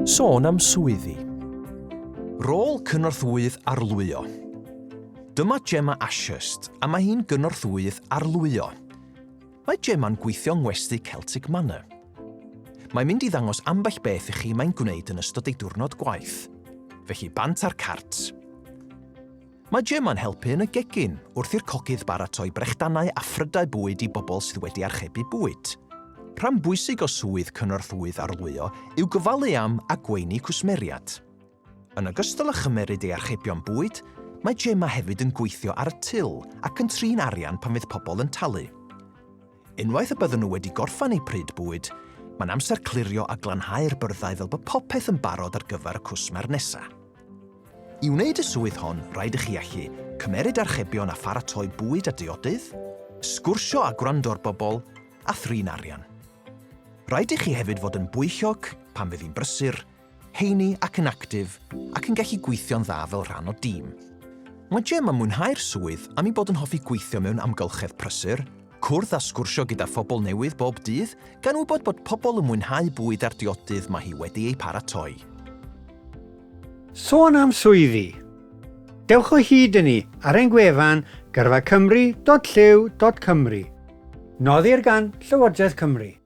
Sôn am swyddi. Rôl Cynorthwyydd Arlwyo. Dyma Gemma Ashurst, a mae hi'n gynorthwyydd arlwyo. Mae Gemma'n gweithio yng ngwesty Celtic Manor. Mae'n mynd i ddangos ambell beth i chi mae'n gwneud yn ystod ei diwrnod gwaith, felly bant ar carts. Mae Gemma'n helpu yn y gegin wrth i'r cogydd baratoi brechdannau a phrydau bwyd i bobl sydd wedi archebu bwyd. Rhan bwysig o swydd Cynorthwyydd Arlwyo yw gofalu am a gweini cwsmeriad. Yn ogystal â chymeryd ei archebion bwyd, mae Gemma hefyd yn gweithio ar y til ac yn trin arian pan fydd pobl yn talu. Unwaith y bydden nhw wedi gorffan eu pryd bwyd, mae'n amser clirio a glanhau'r byrddau fel bod popeth yn barod ar gyfer y cwsmer nesaf. I wneud y swydd hon, rhaid i chi allu cymeryd archebion a pharatoi bwyd a diodydd, sgwrsio a gwrando'r bobl, a thrin arian. Rhaid i chi hefyd fod yn bwyllog pan fydd hi'n brysur, heini ac yn actif, ac yn gallu gweithio'n dda fel rhan o dîm. Mae Gemma yn mwynhau'r swydd am ei bod yn hoffi gweithio mewn amgylchedd prysur, cwrdd a sgwrsio gyda phobl newydd bob dydd, gan wybod bod pobl yn mwynhau bwyd a'r diodydd mae hi wedi ei paratoi. Sôn am swyddi. Dewch o hyd i ni ar ein gwefan gyrfa cymru.lliw.cymru. Noddir gan Llywodraeth Cymru.